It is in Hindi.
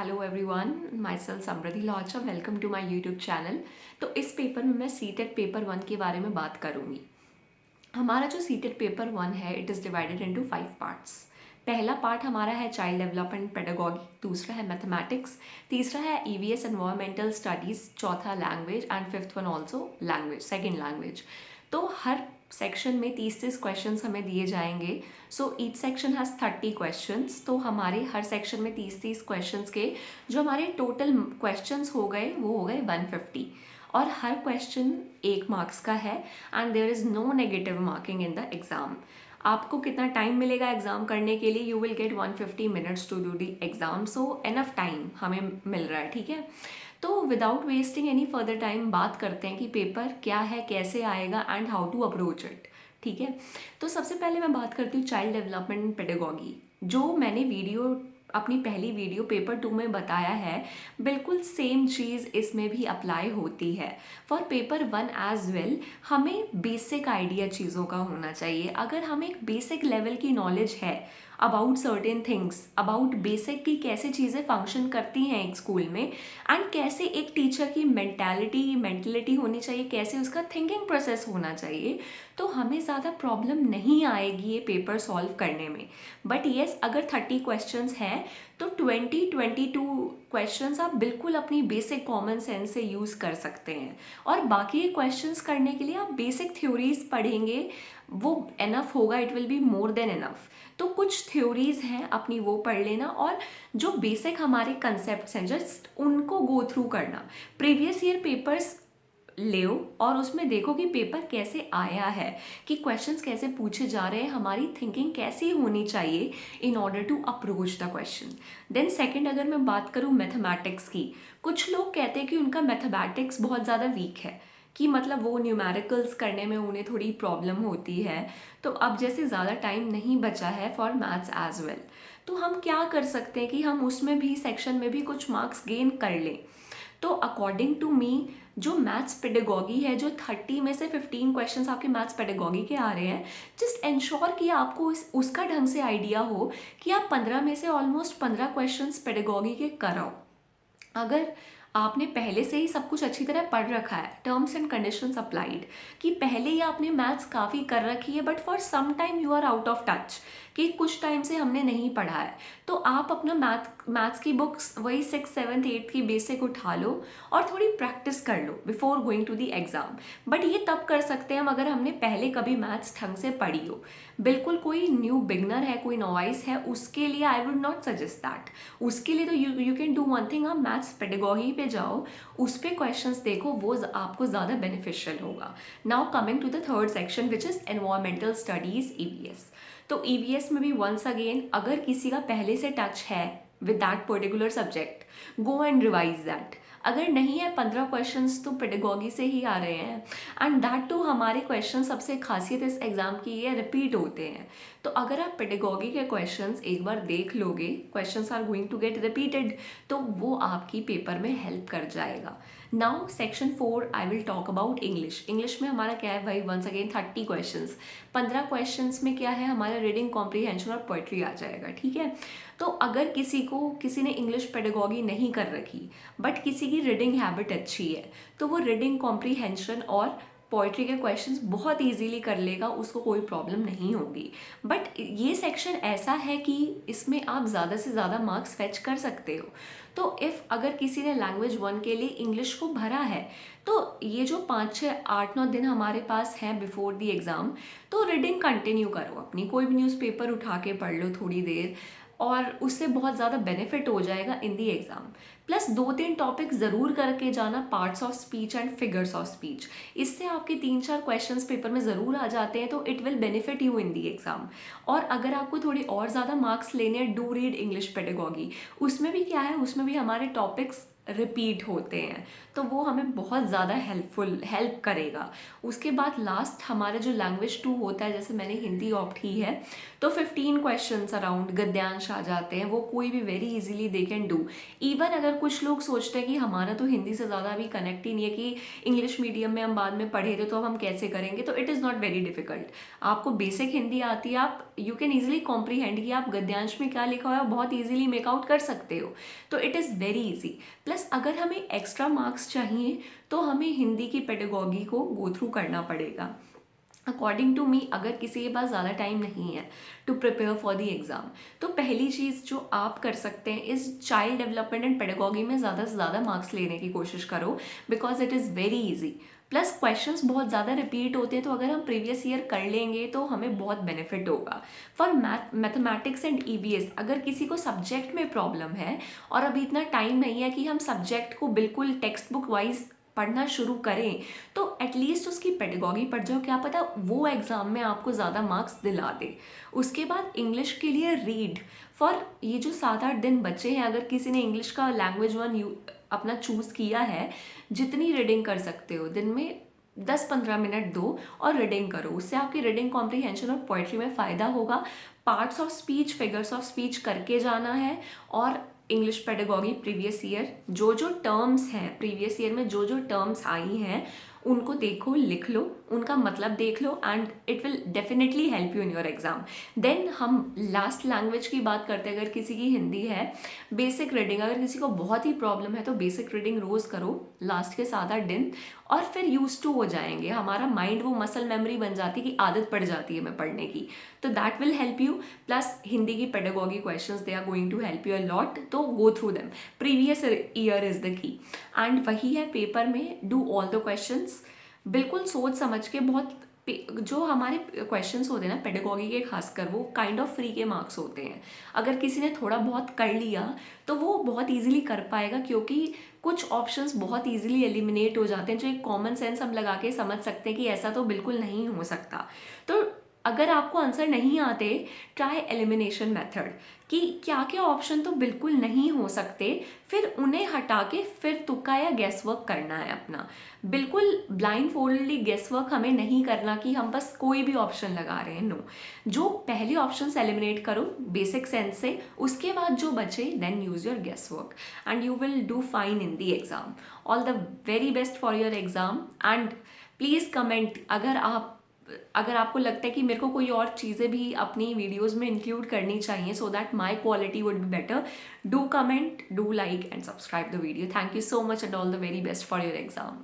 Hello everyone, my self Samriddhi Locha. Welcome to my YouTube channel. तो इस पेपर में मैं सीटेट पेपर 1 के बारे में बात करूँगी। हमारा जो सीटेट पेपर 1 है, it is divided into 5 parts. पहला पार्ट हमारा है चाइल्ड डेवलपमेंट पेडागोगी, दूसरा है मैथमेटिक्स, तीसरा है ईवीएस एनवायरमेंटल स्टडीज़, चौथा language and fifth one also language, second language. तो हर सेक्शन में 30-30 क्वेश्चंस हमें दिए जाएंगे। So each section has 30 questions. तो हमारे हर सेक्शन में 30-30 क्वेश्चंस के जो हमारे टोटल क्वेश्चंस हो गए वो हो गए 150। और हर क्वेश्चन 1 मार्क्स का है and there is no negative marking in the exam. आपको कितना टाइम मिलेगा एग्ज़ाम करने के लिए? You will get 150 minutes to do the exam. So enough time हमें मिल रहा है, ठीक है। तो without wasting any further time बात करते हैं कि पेपर क्या है, कैसे आएगा and how to approach it, ठीक है। तो सबसे पहले मैं बात करती हूँ चाइल्ड डेवलपमेंट पेडागोगी। जो मैंने अपनी पहली वीडियो पेपर 2 में बताया है, बिल्कुल सेम चीज़ इसमें भी अप्लाई होती है। फॉर पेपर 1 एज वेल हमें बेसिक आइडिया चीज़ों का होना चाहिए। अगर हमें एक बेसिक लेवल की नॉलेज है about certain things, about basic की कैसे चीज़ें फंक्शन करती हैं एक स्कूल में एंड कैसे एक टीचर की मेंटेलिटी होनी चाहिए, कैसे उसका थिंकिंग प्रोसेस होना चाहिए, तो हमें ज़्यादा प्रॉब्लम नहीं आएगी ये पेपर सॉल्व करने में। बट येस, अगर 30 क्वेश्चंस हैं तो 20-22 क्वेश्चंस आप बिल्कुल अपनी बेसिक कॉमन सेंस से यूज़ कर सकते हैं। और बाकी क्वेश्चंस करने के लिए आप बेसिक थ्योरीज पढ़ेंगे, वो एनफ होगा, it will be more than enough. तो कुछ थ्योरीज हैं अपनी, वो पढ़ लेना और जो बेसिक हमारे कंसेप्ट्स हैं जस्ट उनको गो थ्रू करना। प्रीवियस ईयर पेपर्स ले और उसमें देखो कि पेपर कैसे आया है, कि क्वेश्चंस कैसे पूछे जा रहे हैं, हमारी थिंकिंग कैसी होनी चाहिए in order to approach the question. Then second, अगर मैं बात करूँ मैथमेटिक्स की, कुछ लोग कहते हैं कि उनका मैथमेटिक्स बहुत ज़्यादा वीक है, कि मतलब वो न्यूमेरिकल्स करने में उन्हें थोड़ी प्रॉब्लम होती है। तो अब जैसे ज़्यादा टाइम नहीं बचा है फॉर मैथ्स एज वेल, तो हम क्या कर सकते हैं कि हम उसमें भी सेक्शन में भी कुछ मार्क्स गेन कर लें। तो अकॉर्डिंग टू मी जो मैथ्स पेडागोगी है, जो 30 में से 15 क्वेश्चंस आपके मैथ्स पेडागोगी के आ रहे हैं, जस्ट इंश्योर कि आपको उसका ढंग से आइडिया हो कि आप 15 में से ऑलमोस्ट 15 क्वेश्चंस पेडागोगी के कराओ। अगर आपने पहले से ही सब कुछ अच्छी तरह पढ़ रखा है, टर्म्स एंड कंडीशंस अप्लाइड, कि पहले ही आपने मैथ्स काफ़ी कर रखी है but for some time you are out of touch, कि कुछ टाइम से हमने नहीं पढ़ा है, तो आप अपना मैथ्स की बुक्स वही 6, 7, 8 की बेसिक उठा लो और थोड़ी प्रैक्टिस कर लो before going to the exam. But ये तब कर सकते हैं हम अगर हमने पहले कभी मैथ्स ढंग से पढ़ी हो। बिल्कुल कोई न्यू बिगनर है, कोई नॉवाइस है, उसके लिए I would not suggest that. उसके लिए तो you can do one thing, आप मैथ्स पेडागोगी पे जाओ, उस पे क्वेश्चंस देखो, वो आपको ज़्यादा बेनिफिशियल होगा। Now coming to the third section which is environmental studies, EVS. तो ईवीएस में भी वंस अगेन अगर किसी का पहले से टच है with that particular subject, go and revise that. अगर नहीं है, 15 क्वेश्चंस तो पेडागोगी से ही आ रहे हैं एंड दैट टू हमारे क्वेश्चन, सबसे खासियत इस एग्ज़ाम की ये रिपीट होते हैं। तो अगर आप पेडागोगी के क्वेश्चंस एक बार देख लोगे, questions are going to get repeated, तो वो आपकी पेपर में हेल्प कर जाएगा। Now section 4 I will talk about English. English में हमारा क्या है भाई, वंस अगेन 30 क्वेश्चंस। 15 क्वेश्चंस में क्या है, हमारा रीडिंग कॉम्प्रीहेंशन और पोएट्री आ जाएगा, ठीक है। तो अगर किसी ने इंग्लिश पेडागोगी नहीं कर रखी बट किसी की रीडिंग हैबिट अच्छी है, तो वो रीडिंग कॉम्प्रीहेंशन और पोइट्री के क्वेश्चंस बहुत इजीली कर लेगा, उसको कोई प्रॉब्लम नहीं होगी। बट ये सेक्शन ऐसा है कि इसमें आप ज़्यादा से ज़्यादा मार्क्स फेच कर सकते हो। तो अगर किसी ने लैंग्वेज 1 के लिए इंग्लिश को भरा है, तो ये जो 5, 6, 8, 9 दिन हमारे पास हैं बिफोर दी एग्ज़ाम, तो रीडिंग कंटिन्यू करो अपनी, कोई भी न्यूज़पेपर उठा के पढ़ लो थोड़ी देर, और उससे बहुत ज़्यादा बेनिफिट हो जाएगा इन दी एग्ज़ाम। प्लस 2-3 टॉपिक ज़रूर करके जाना, parts of speech and figures of speech. इससे आपके 3-4 क्वेश्चंस पेपर में ज़रूर आ जाते हैं, तो it will benefit you in the exam. और अगर आपको थोड़ी और ज़्यादा मार्क्स लेने हैं, डू रीड इंग्लिश पेडागोगी। उसमें भी क्या है, उसमें भी हमारे टॉपिक्स रिपीट होते हैं, तो वो हमें बहुत ज़्यादा हेल्प करेगा। उसके बाद लास्ट हमारा जो लैंग्वेज 2 होता है, जैसे मैंने हिंदी ऑप्ट की है, तो 15 क्वेश्चंस अराउंड गद्यांश आ जाते हैं, वो कोई भी very easily they can do. Even अगर कुछ लोग सोचते हैं कि हमारा तो हिंदी से ज़्यादा अभी कनेक्ट ही नहीं है, कि इंग्लिश मीडियम में हम बाद में पढ़े थे तो अब हम कैसे करेंगे, तो it is not very difficult. आपको बेसिक हिंदी आती है, आप यू कैन ईजिली कॉम्प्रीहेंड कि आप गद्यांश में क्या लिखा हुआ है बहुत ईजिली मेकआउट कर सकते हो, तो it is very easy. Plus अगर हमें एक्स्ट्रा मार्क्स चाहिए तो हमें हिंदी की पेडागॉजी को गो थ्रू करना पड़ेगा। अकॉर्डिंग टू मी, अगर किसी के पास ज़्यादा टाइम नहीं है to prepare for the exam, तो पहली चीज़ जो आप कर सकते हैं इस चाइल्ड डेवलपमेंट एंड पेडागॉजी में ज़्यादा से ज़्यादा मार्क्स लेने की कोशिश करो, because it is very easy. Plus questions बहुत ज़्यादा रिपीट होते हैं, तो अगर हम प्रीवियस ईयर कर लेंगे तो हमें बहुत बेनिफिट होगा। फॉर मैथमेटिक्स एंड ईवीएस, अगर किसी को सब्जेक्ट में प्रॉब्लम है और अभी इतना टाइम नहीं है कि हम सब्जेक्ट को बिल्कुल टेक्स्ट बुक वाइज पढ़ना शुरू करें, तो एटलीस्ट उसकी पेडागॉजी पढ़ जाओ, क्या पता वो एग्ज़ाम में आपको ज़्यादा मार्क्स दिला दे। उसके बाद इंग्लिश के लिए रीड फॉर ये जो 7-8 दिन बचे हैं, अगर किसी ने इंग्लिश का लैंग्वेज 1 अपना चूज़ किया है, जितनी रीडिंग कर सकते हो दिन में 10-15 मिनट दो और रीडिंग करो, उससे आपकी रीडिंग कॉम्प्रीहेंशन और पोइट्री में फ़ायदा होगा। Parts of speech, figures of speech करके जाना है, और इंग्लिश पेडागॉजी प्रीवियस ईयर जो जो टर्म्स हैं, प्रीवियस ईयर में जो जो टर्म्स आई हैं उनको देखो, लिख लो, उनका मतलब देख लो, and it will definitely help you in your exam. Then हम लास्ट लैंग्वेज की बात करते हैं। अगर किसी की हिंदी है, बेसिक रीडिंग, अगर किसी को बहुत ही प्रॉब्लम है तो बेसिक रीडिंग रोज़ करो लास्ट के 7-8 दिन, और फिर यूज टू हो जाएंगे, हमारा माइंड वो मसल मेमोरी बन जाती है कि आदत पड़ जाती है हमें पढ़ने की, तो that will help you. Plus Hindi की pedagogy questions, they are going to help you a lot, तो go through them. Previous year is the key, and वही है पेपर में, डू ऑल द क्वेश्चंस बिल्कुल सोच समझ के। बहुत जो हमारे क्वेश्चंस होते हैं ना पेडागॉजी के, खासकर वो काइंड ऑफ फ्री के मार्क्स होते हैं। अगर किसी ने थोड़ा बहुत कर लिया तो वो बहुत इजीली कर पाएगा, क्योंकि कुछ ऑप्शंस बहुत इजीली एलिमिनेट हो जाते हैं, जो एक कॉमन सेंस हम लगा के समझ सकते हैं कि ऐसा तो बिल्कुल नहीं हो सकता। तो अगर आपको आंसर नहीं आते, ट्राई एलिमिनेशन मेथड, कि क्या क्या ऑप्शन तो बिल्कुल नहीं हो सकते, फिर उन्हें हटा के फिर तुक्का या गेस वर्क करना है अपना। बिल्कुल ब्लाइंड फोल्डली गेस वर्क हमें नहीं करना कि हम बस कोई भी ऑप्शन लगा रहे हैं, नो। जो पहले ऑप्शन एलिमिनेट करो बेसिक सेंस से, उसके बाद जो बचे then use your guess work and you will do fine in the exam. All the very best for your exam, and please comment अगर आपको लगता है कि मेरे को कोई और चीज़ें भी अपनी वीडियोस में इंक्लूड करनी चाहिए, so that my quality would be better. Do comment, do like and subscribe the video. Thank you so much and all the very best for your exam.